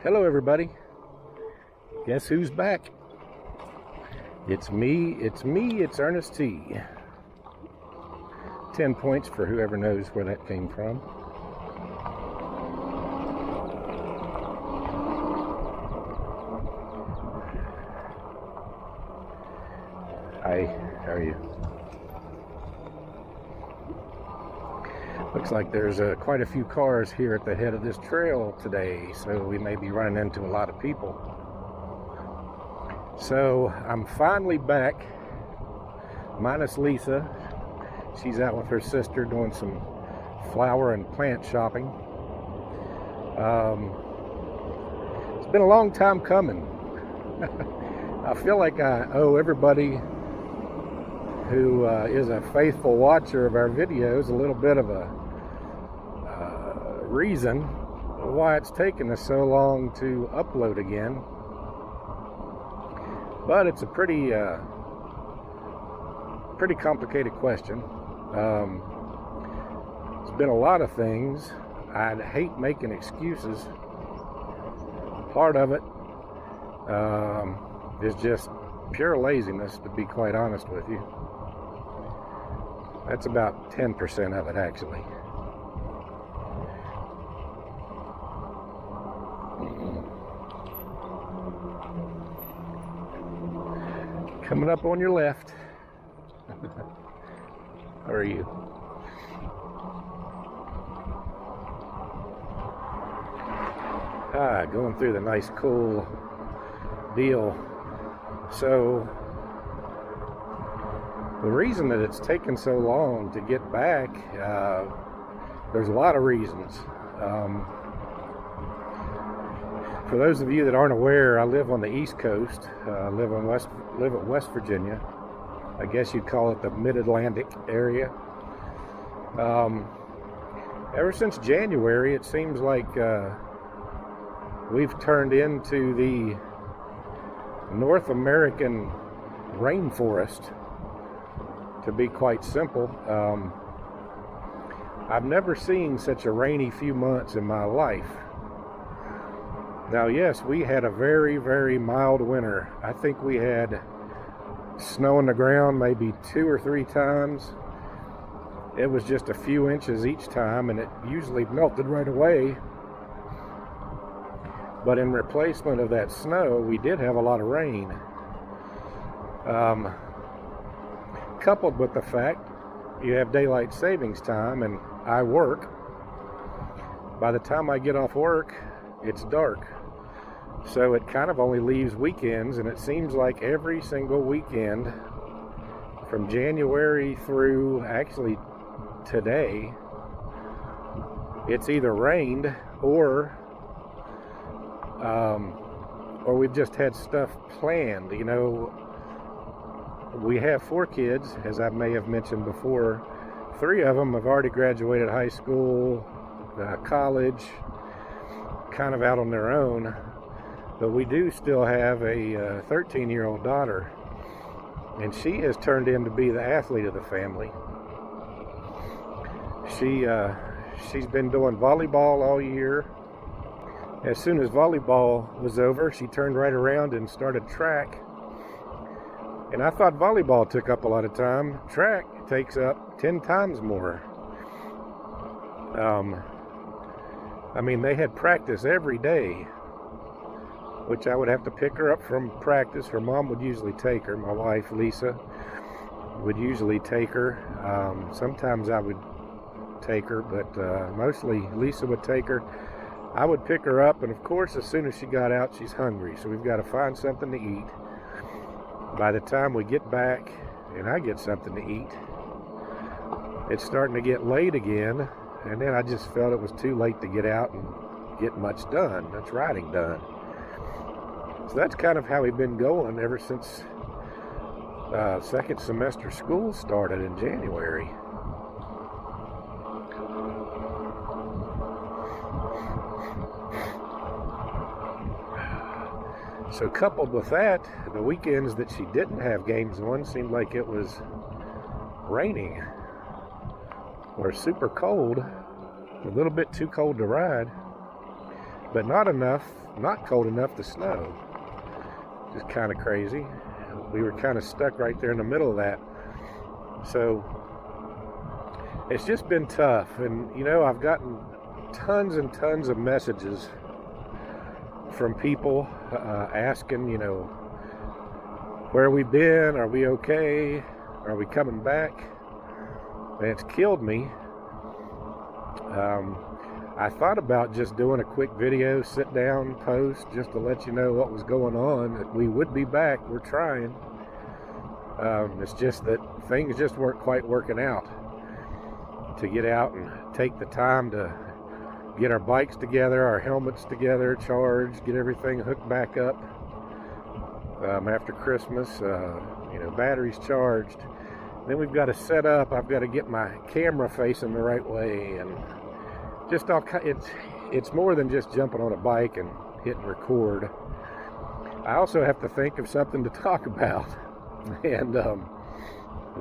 Hello everybody. Guess who's back? It's me, it's Ernest T. 10 points for whoever knows where that came from. Hi, how are you? Looks like there's quite a few cars here at the head of this trail today, so we may be running into a lot of people. So I'm finally back, minus Lisa. She's out with her sister doing some flower and plant shopping. It's been a long time coming. I feel like I owe everybody who is a faithful watcher of our videos a little bit of a reason why it's taken us so long to upload again. But it's a pretty complicated question. It's been a lot of things. I'd hate making excuses. Part of it is just pure laziness, to be quite honest with you. That's about 10% of it, actually. Coming up on your left. How are you? Going through the nice cool deal. So the reason that it's taken so long to get back, there's a lot of reasons. For those of you that aren't aware, I live on the East Coast. Live at West Virginia. I guess you'd call it the Mid-Atlantic area. Ever since January, it seems like we've turned into the North American rainforest, to be quite simple. I've never seen such a rainy few months in my life. Now, yes, we had a very, very mild winter. I think we had snow on the ground maybe 2 or 3 times. It was just a few inches each time, and it usually melted right away. But in replacement of that snow, we did have a lot of rain. Coupled with the fact you have daylight savings time, and I work. By the time I get off work, it's dark. So it kind of only leaves weekends, and it seems like every single weekend from January through actually today, it's either rained or we've just had stuff planned. You know, we have 4 kids, as I may have mentioned before. 3 of them have already graduated high school, college, kind of out on their own. But we do still have a 13-year-old daughter, and she has turned in to be the athlete of the family. She's been doing volleyball all year. As soon as volleyball was over, she turned right around and started track. And I thought volleyball took up a lot of time. Track takes up 10 times more. I mean, they had practice every day, which I would have to pick her up from practice. Her mom would usually take her. My wife, Lisa, would usually take her. Sometimes I would take her, but mostly Lisa would take her. I would pick her up, and of course, as soon as she got out, she's hungry. So we've got to find something to eat. By the time we get back, and I get something to eat, it's starting to get late again. And then I just felt it was too late to get out and get much done. That's writing done. So that's kind of how we've been going ever since second semester school started in January. So coupled with that, the weekends that she didn't have games on seemed like it was raining or super cold, a little bit too cold to ride. but not cold enough to snow. Just kind of crazy. We were kind of stuck right there in the middle of that. So it's just been tough. And I've gotten tons and tons of messages from people asking, where we've been, are we okay, are we coming back? And it's killed me. I thought about just doing a quick video, sit down, post, just to let you know what was going on, that we would be back. We're trying. It's just that things just weren't quite working out to get out and take the time to get our bikes together, our helmets together, charged, get everything hooked back up after Christmas, batteries charged. Then we've got to set up. I've got to get my camera facing the right way, and just it's more than just jumping on a bike and hitting record. I also have to think of something to talk about, and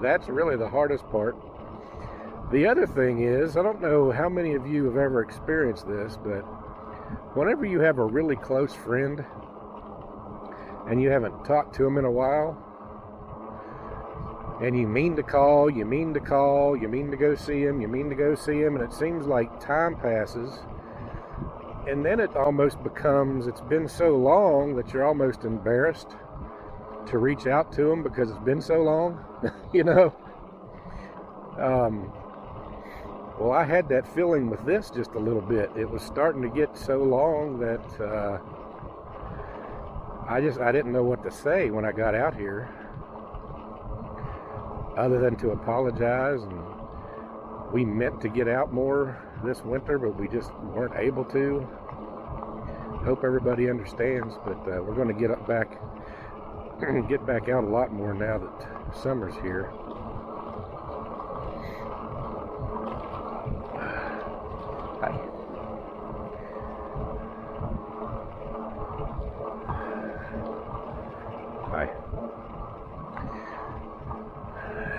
that's really the hardest part. The other thing is, I don't know how many of you have ever experienced this, but whenever you have a really close friend and you haven't talked to them in a while, and you mean to call, you mean to go see him, and it seems like time passes, and then it almost becomes, it's been so long that you're almost embarrassed to reach out to him because it's been so long, Well, I had that feeling with this just a little bit. It was starting to get so long that I didn't know what to say when I got out here, other than to apologize. And we meant to get out more this winter, but we just weren't able to. Hope everybody understands, but we're going to get back out a lot more now that summer's here. Hi. Hi.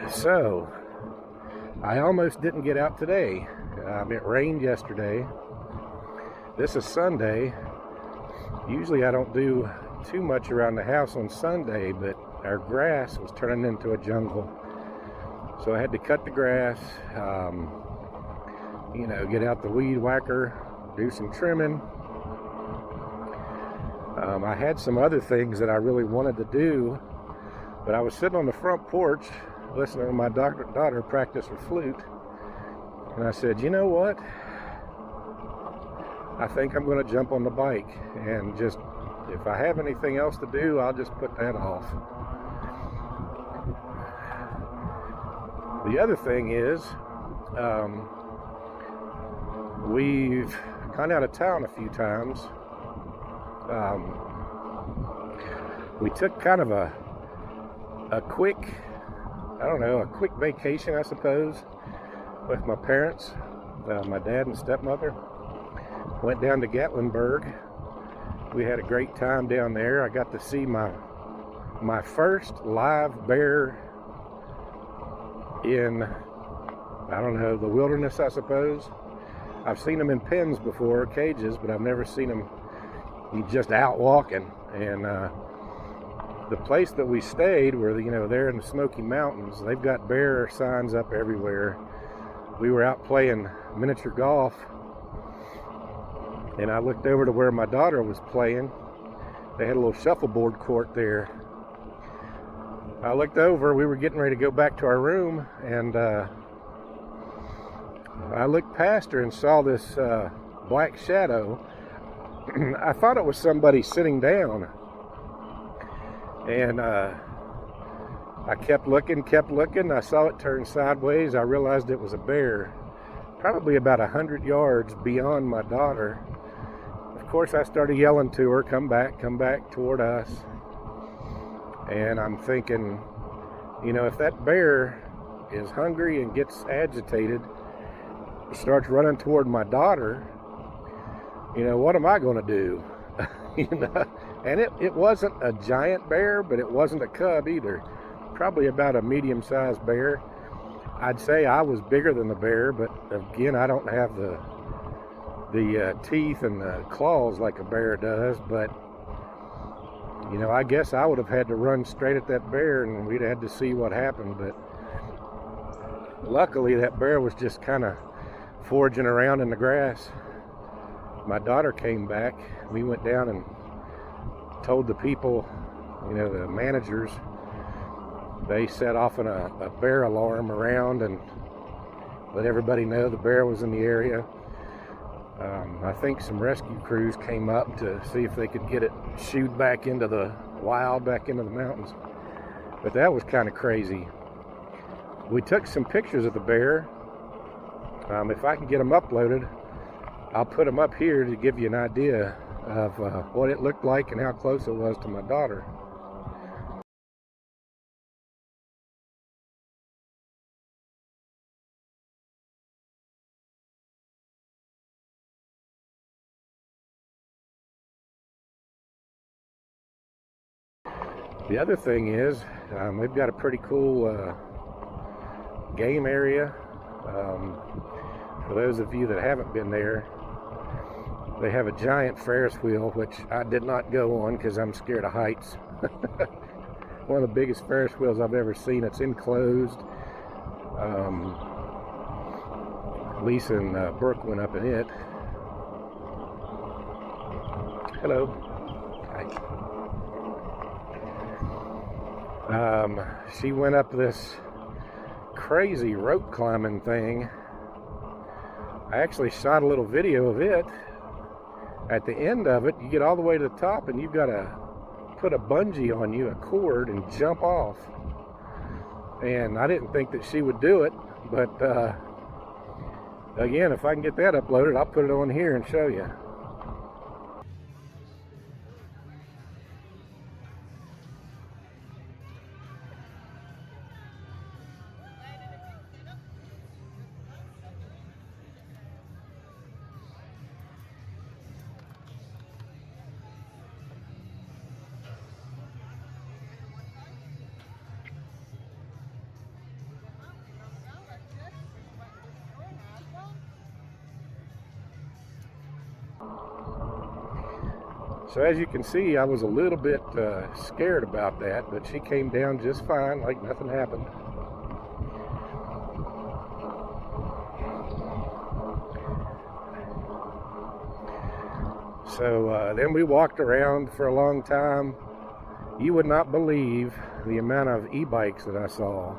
So, I almost didn't get out today. It rained yesterday. This is Sunday. Usually I don't do too much around the house on Sunday, but our grass was turning into a jungle. So I had to cut the grass, get out the weed whacker, do some trimming. I had some other things that I really wanted to do, but I was sitting on the front porch listening to my daughter practice her flute, and I said, you know what? I think I'm going to jump on the bike, and just, if I have anything else to do, I'll just put that off. The other thing is, we've gone out of town a few times. We took kind of a quick vacation, I suppose, with my parents, my dad and stepmother. Went down to Gatlinburg. We had a great time down there. I got to see my first live bear in, the wilderness, I suppose. I've seen them in pens before, cages, but I've never seen them just out walking. And the place that we stayed, where they're in the Smoky Mountains, they've got bear signs up everywhere. We were out playing miniature golf, and I looked over to where my daughter was playing. They had a little shuffleboard court there. I looked over, we were getting ready to go back to our room, and I looked past her and saw this black shadow. I thought it was somebody sitting down, and I kept looking. I saw it turn sideways. I realized it was a bear, probably about 100 yards beyond my daughter. Of course, I started yelling to her, come back toward us. And I'm thinking, if that bear is hungry and gets agitated, starts running toward my daughter, what am I going to do? And it wasn't a giant bear, but it wasn't a cub either. Probably about a medium-sized bear. I'd say I was bigger than the bear, but again, I don't have the teeth and the claws like a bear does, but you know, I guess I would have had to run straight at that bear and we'd had to see what happened. But luckily that bear was just kind of foraging around in the grass. My daughter came back. We went down and told the people, you know, the managers. They set off a bear alarm around and let everybody know the bear was in the area. I think some rescue crews came up to see if they could get it shooed back into the wild, back into the mountains. But that was kind of crazy. We took some pictures of the bear. If I can get them uploaded, I'll put them up here to give you an idea of what it looked like and how close it was to my daughter. The other thing is, they've got a pretty cool game area. For those of you that haven't been there, they have a giant Ferris wheel, which I did not go on because I'm scared of heights. One of the biggest Ferris wheels I've ever seen. It's enclosed. Lisa and Brooke went up in it. Hello. Hi. She went up this crazy rope climbing thing. I actually shot a little video of it. At the end of it, you get all the way to the top and you've got to put a bungee on you, a cord, and jump off. And I didn't think that she would do it, but again, if I can get that uploaded, I'll put it on here and show you. So as you can see, I was a little bit scared about that, but she came down just fine, like nothing happened. So then we walked around for a long time. You would not believe the amount of e-bikes that I saw.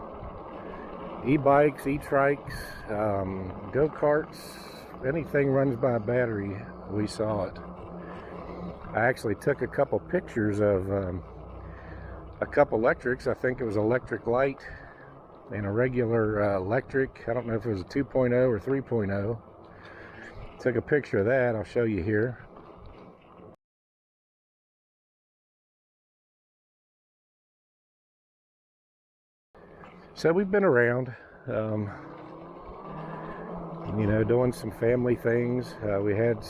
E-bikes, e-trikes, go-karts, anything runs by a battery, we saw it. I actually took a couple pictures of a couple electrics. I think it was electric light and a regular electric. I don't know if it was a 2.0 or 3.0. Took a picture of that. I'll show you here. So we've been around, you know, doing some family things. We had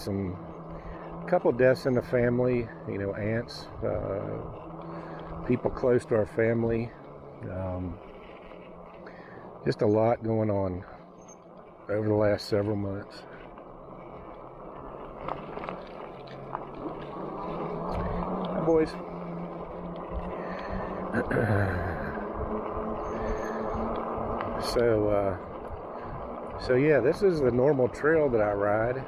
couple deaths in the family, you know, aunts, people close to our family. Just a lot going on over the last several months. Hi, boys. So yeah, this is the normal trail that I ride.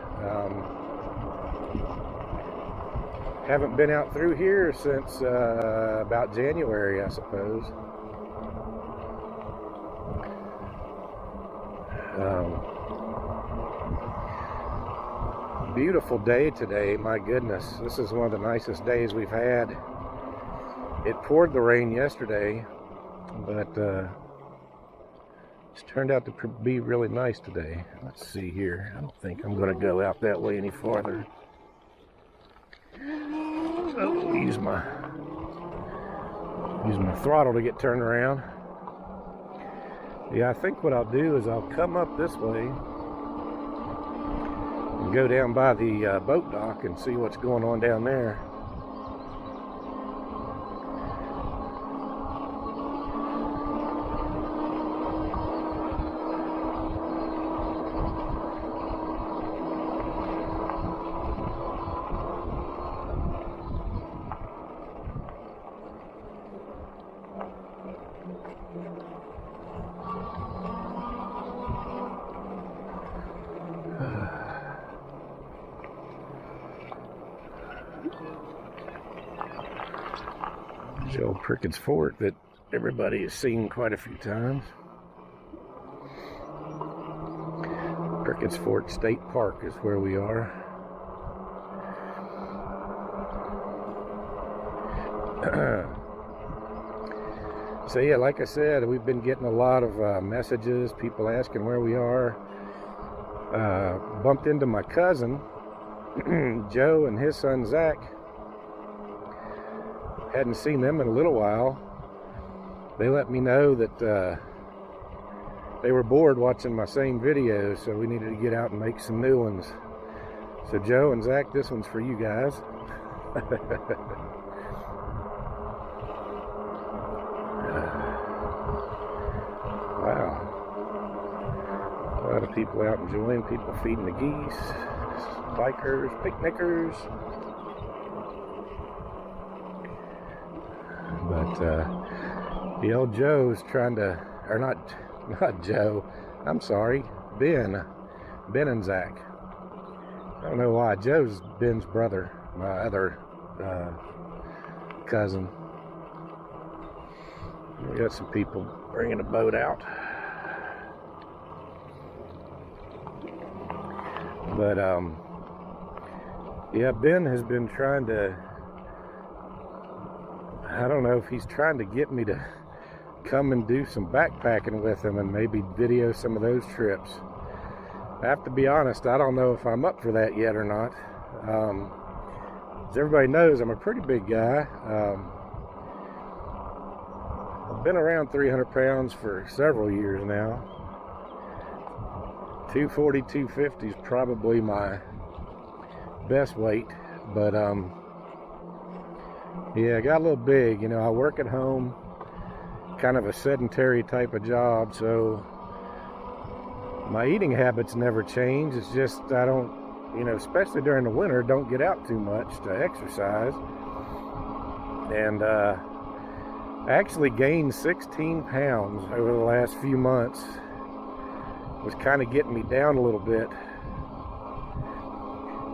Haven't been out through here since about January, I suppose. Beautiful day today, my goodness. This is one of the nicest days we've had. It poured the rain yesterday, but it's turned out to be really nice today. Let's see here. I don't think I'm going to go out that way any farther. So use my throttle to get turned around. Yeah, I think what I'll do is I'll come up this way and go down by the boat dock and see what's going on down there. Joe Prickett's Fort that everybody has seen quite a few times. Prickett's Fort State Park is where we are. So yeah, like I said, we've been getting a lot of messages, people asking where we are. Bumped into my cousin, Joe, and his son, Zach. Hadn't seen them in a little while. They let me know that they were bored watching my same videos, so we needed to get out and make some new ones. So Joe and Zach, this one's for you guys. Wow. A lot of people out enjoying, people feeding the geese, bikers, picnickers. But the old Joe's trying to, or not Joe, I'm sorry, Ben and Zach. I don't know why. Joe's Ben's brother, my other cousin. We got some people bringing a boat out. But yeah, Ben has been trying to, I don't know if he's trying to get me to come and do some backpacking with him and maybe video some of those trips. I have to be honest, I don't know if I'm up for that yet or not. As everybody knows, I'm a pretty big guy. I've been around 300 pounds for several years now. 240, 250 is probably my best weight, but yeah, I got a little big. You know, I work at home, kind of a sedentary type of job, so my eating habits never change. It's just I don't, you know, especially during the winter, don't get out too much to exercise. And I actually gained 16 pounds over the last few months. It was kind of getting me down a little bit.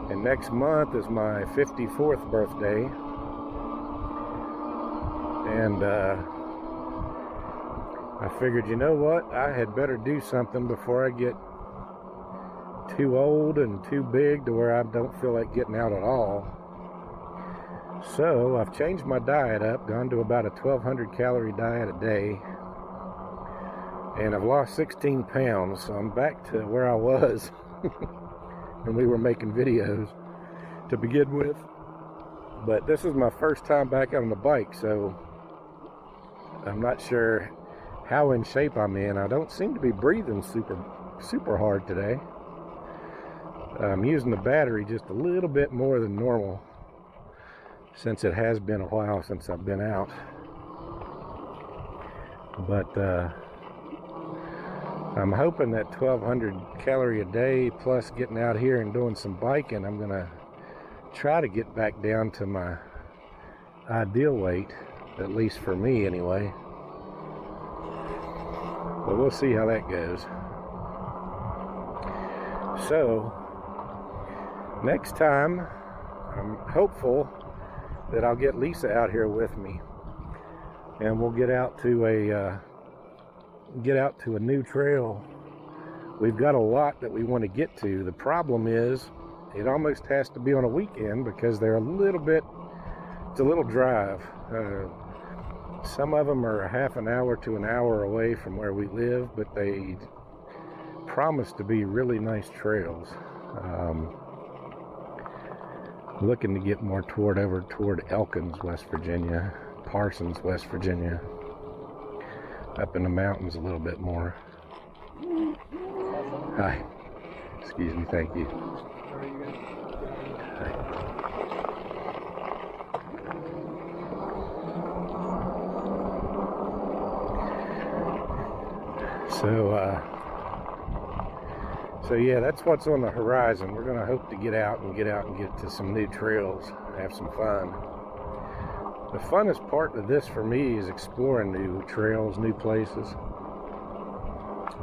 And next month is my 54th birthday. And I figured, you know what, I had better do something before I get too old and too big to where I don't feel like getting out at all. So I've changed my diet up, gone to about a 1,200 calorie diet a day, and I've lost 16 pounds, so I'm back to where I was when we were making videos to begin with. But this is my first time back on the bike, so I'm not sure how in shape I'm in. I don't seem to be breathing super hard today. I'm using the battery just a little bit more than normal, since it has been a while since I've been out. But I'm hoping that 1,200 calorie a day plus getting out here and doing some biking, I'm gonna try to get back down to my ideal weight, at least for me anyway. But we'll see how that goes. So next time, I'm hopeful that I'll get Lisa out here with me, and we'll get out to a new trail. We've got a lot that we want to get to. The problem is it almost has to be on a weekend because they're it's a little drive. Some of them are a half an hour to an hour away from where we live, but they promise to be really nice trails. Looking to get more over toward Elkins, West Virginia, Parsons, West Virginia, up in the mountains a little bit more. Hi. Excuse me, thank you. Hi. So yeah, that's what's on the horizon. We're going to hope to get out and get to some new trails and have some fun. The funnest part of this for me is exploring new trails, new places.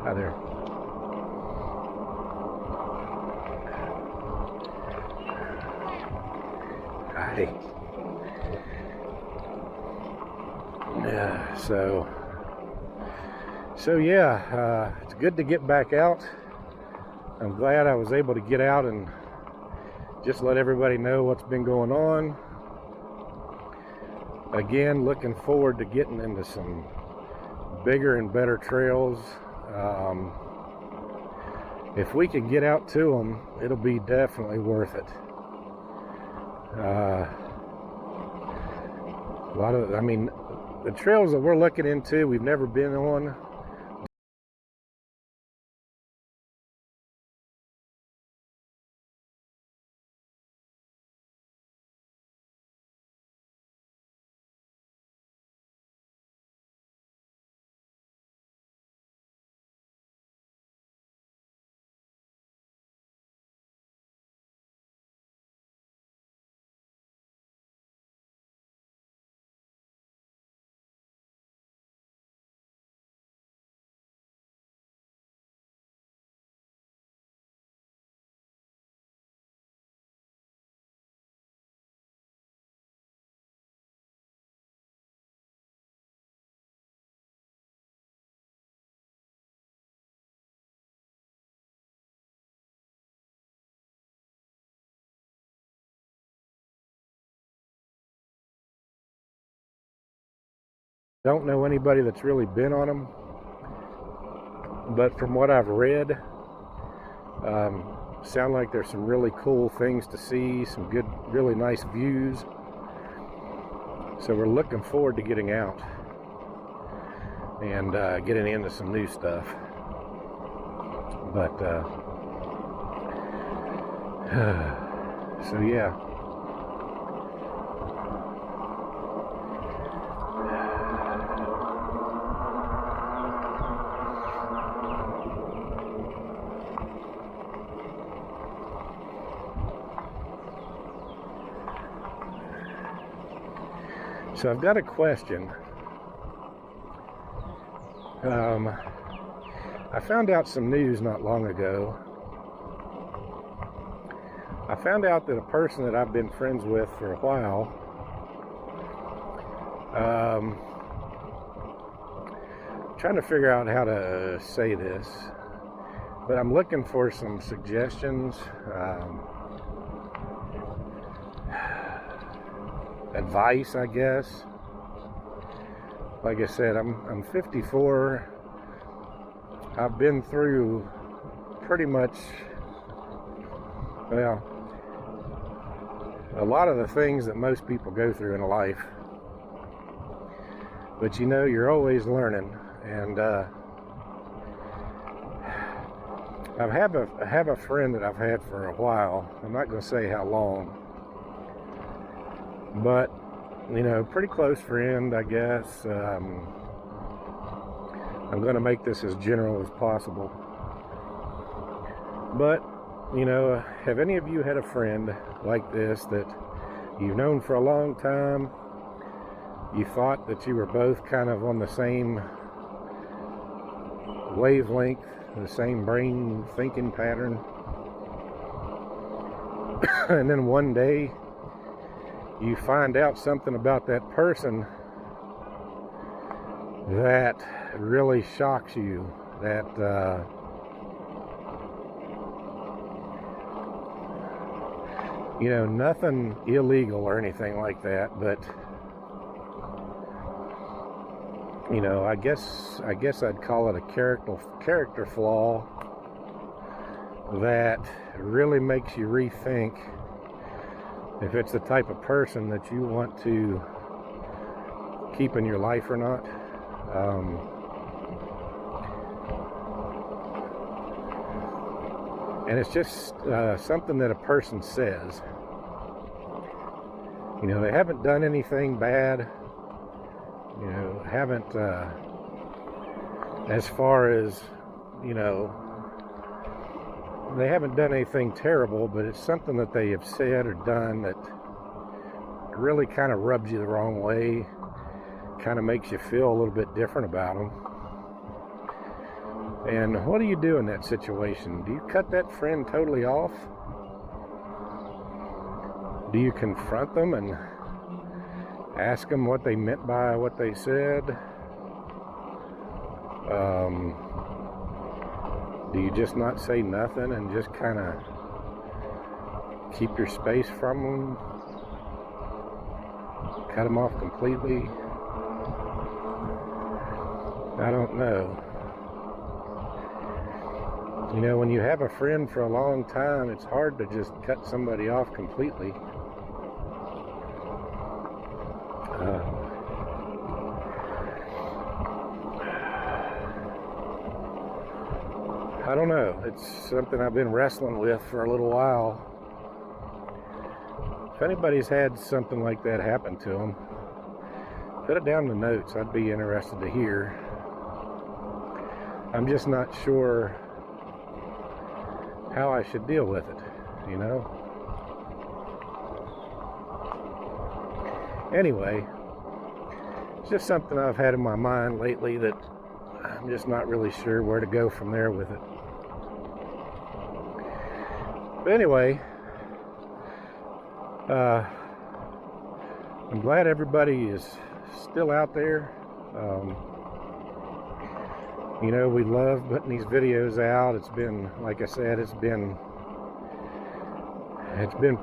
Hi there. Hi. everybody. So yeah, it's good to get back out. I'm glad I was able to get out and just let everybody know what's been going on. Again, looking forward to getting into some bigger and better trails. If we can get out to them, it'll be definitely worth it. A lot of, the trails that we're looking into, we've never been on. Don't know anybody that's really been on them, but from what I've read, sound like there's some really cool things to see, some good, really nice views. So we're looking forward to getting out and getting into some new stuff. But so yeah. So I've got a question. I found out some news not long ago. I found out that a person that I've been friends with for a while, trying to figure out how to say this, but I'm looking for some suggestions, advice, I guess. Like I said, I'm 54. I've been through pretty much, well, a lot of the things that most people go through in life. But you know, you're always learning. And I have a friend that I've had for a while. I'm not going to say how long. But, you know, pretty close friend, I guess. I'm going to make this as general as possible. But, you know, have any of you had a friend like this that you've known for a long time? You thought that you were both kind of on the same wavelength, the same brain thinking pattern. And then one day, you find out something about that person that really shocks you, that you know, nothing illegal or anything like that, but you know, I guess I'd call it a character flaw that really makes you rethink if it's the type of person that you want to keep in your life or not. And it's just something that a person says. You know, they haven't done anything bad. You know, haven't, as far as, you know, they haven't done anything terrible, but it's something that they have said or done that really kind of rubs you the wrong way, kind of makes you feel a little bit different about them. And what do you do in that situation? Do you cut that friend totally off? Do you confront them and ask them what they meant by what they said? Do you just not say nothing and just kind of keep your space from them? Cut them off completely? I don't know. You know, when you have a friend for a long time, it's hard to just cut somebody off completely. I don't know. It's something I've been wrestling with for a little while. If anybody's had something like that happen to them, put it down in the notes. I'd be interested to hear. I'm just not sure how I should deal with it, you know? Anyway, it's just something I've had in my mind lately that I'm just not really sure where to go from there with it. But anyway, I'm glad everybody is still out there. You know, we love putting these videos out. It's been, like I said, it's been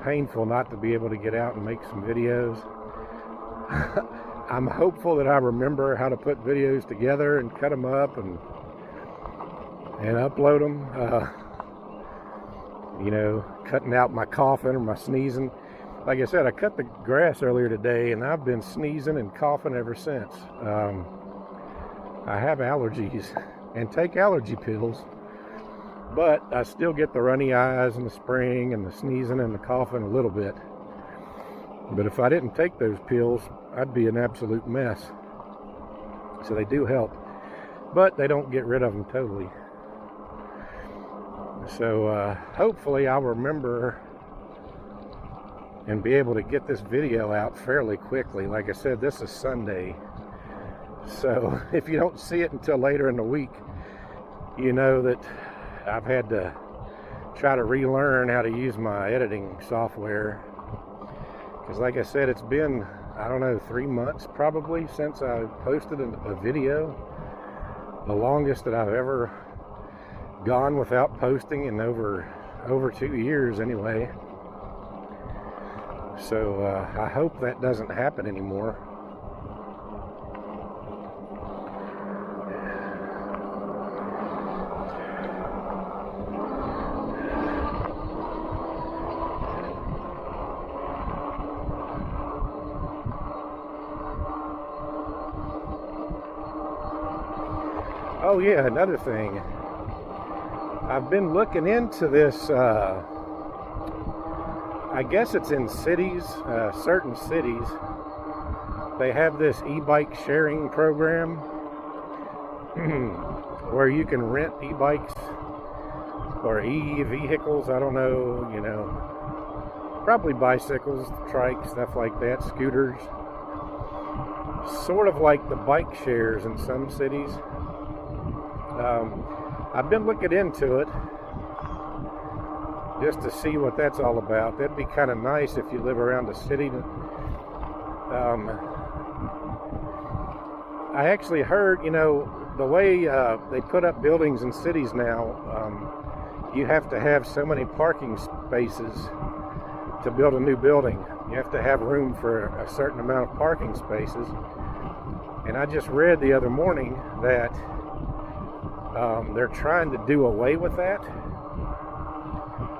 painful not to be able to get out and make some videos. I'm hopeful that I remember how to put videos together and cut them up and upload them. You know, cutting out my coughing or my sneezing. Like I said, I cut the grass earlier today, and I've been sneezing and coughing ever since. I have allergies and take allergy pills, but I still get the runny eyes in the spring and the sneezing and the coughing a little bit. But if I didn't take those pills, I'd be an absolute mess. So they do help, but they don't get rid of them totally. So hopefully I'll remember and be able to get this video out fairly quickly. Like I said, this is Sunday. So if you don't see it until later in the week, you know that I've had to try to relearn how to use my editing software. Because like I said, it's been, I don't know, 3 months probably since I posted a video. The longest that I've ever gone without posting in over 2 years anyway. So I hope that doesn't happen anymore. Oh yeah, another thing. I've been looking into this, I guess it's in cities, certain cities. They have this e-bike sharing program where you can rent e-bikes or e-vehicles, I don't know, you know, probably bicycles, trikes, stuff like that, scooters. Sort of like the bike shares in some cities. I've been looking into it just to see what that's all about. That'd be kind of nice if you live around a city. I actually heard, you know, the way they put up buildings in cities now, you have to have so many parking spaces to build a new building. You have to have room for a certain amount of parking spaces. And I just read the other morning that they're trying to do away with that.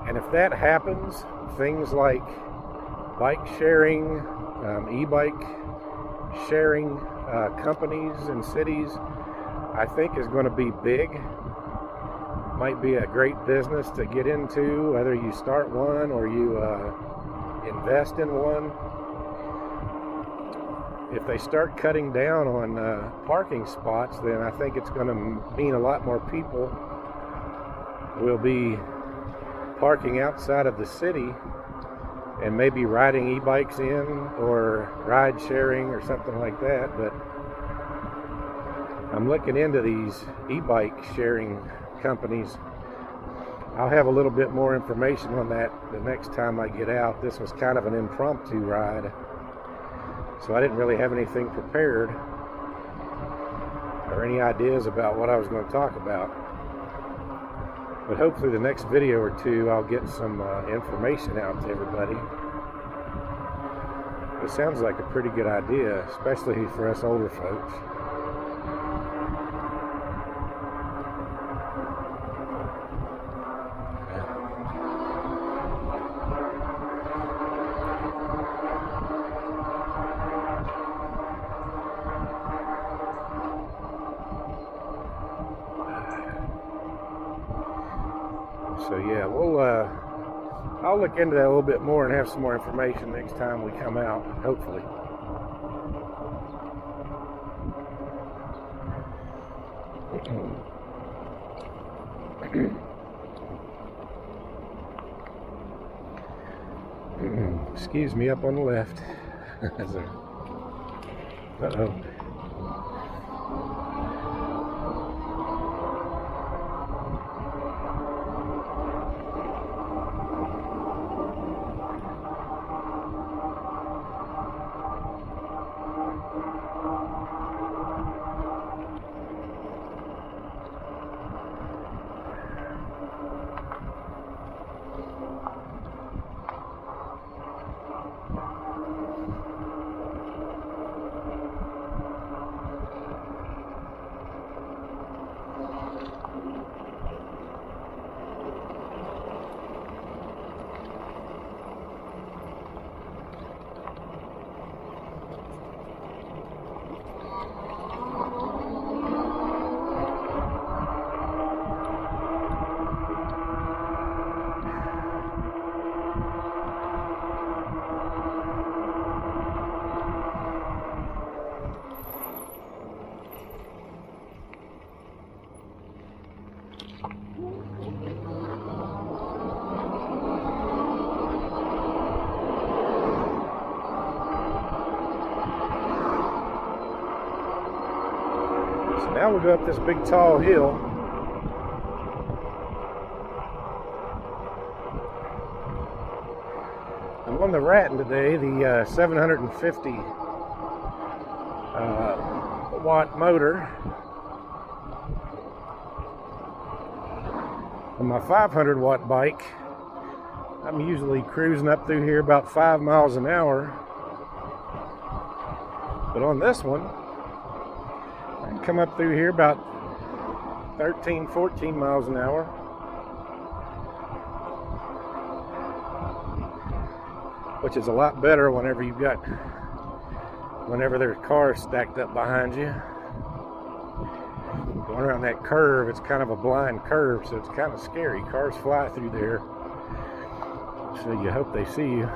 And if that happens, things like bike sharing, e-bike sharing companies in cities, I think is going to be big. Might be a great business to get into, whether you start one or you invest in one. If they start cutting down on parking spots, then I think it's going to mean a lot more people will be parking outside of the city and maybe riding e-bikes in or ride sharing or something like that. But I'm looking into these e-bike sharing companies. I'll have a little bit more information on that the next time I get out. This was kind of an impromptu ride, so I didn't really have anything prepared or any ideas about what I was going to talk about. But hopefully the next video or two I'll get some information out to everybody. It sounds like a pretty good idea, especially for us older folks. So yeah, I'll look into that a little bit more and have some more information next time we come out, hopefully. Excuse me, up on the left. Uh-oh. Now we'll go up this big tall hill. I'm on the Ratton today, the 750 watt motor. On my 500 watt bike, I'm usually cruising up through here about 5 miles an hour. But on this one, come up through here about 13, 14 miles an hour. Which is a lot better whenever there's cars stacked up behind you. Going around that curve, it's kind of a blind curve, so it's kind of scary. Cars fly through there, so you hope they see you.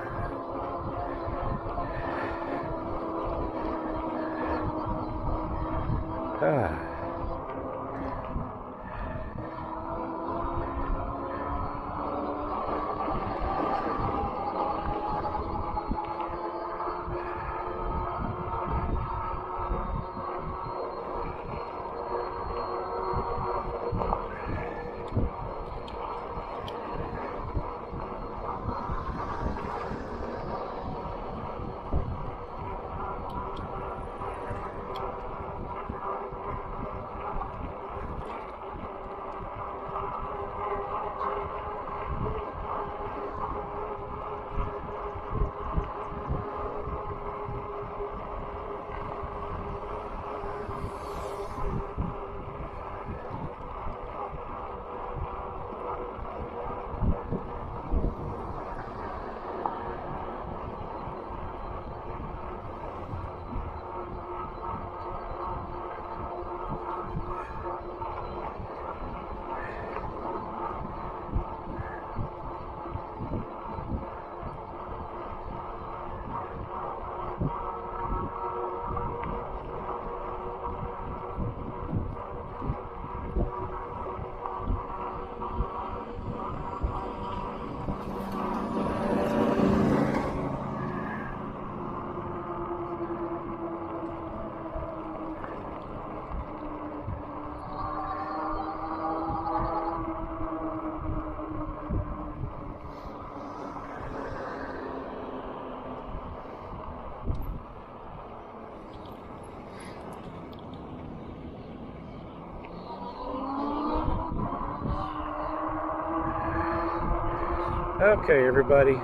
Okay, everybody,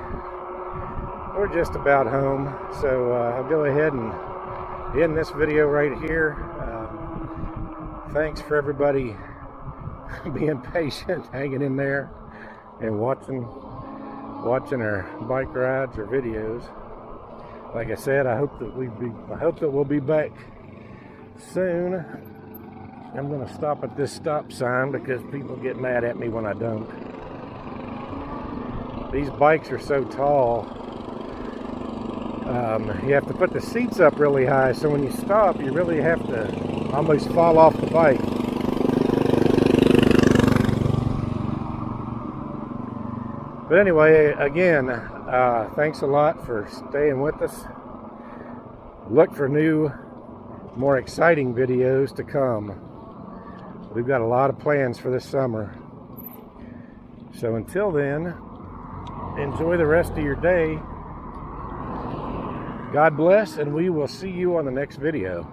we're just about home, so I'll go ahead and end this video right here. Thanks for everybody being patient, hanging in there, and watching our bike rides or videos. Like I said, I hope that we'll be back soon. I'm going to stop at this stop sign because people get mad at me when I don't. These bikes are so tall. You have to put the seats up really high, so when you stop, you really have to almost fall off the bike. But anyway, again, thanks a lot for staying with us. Look for new, more exciting videos to come. We've got a lot of plans for this summer. So until then, enjoy the rest of your day. God bless, and we will see you on the next video.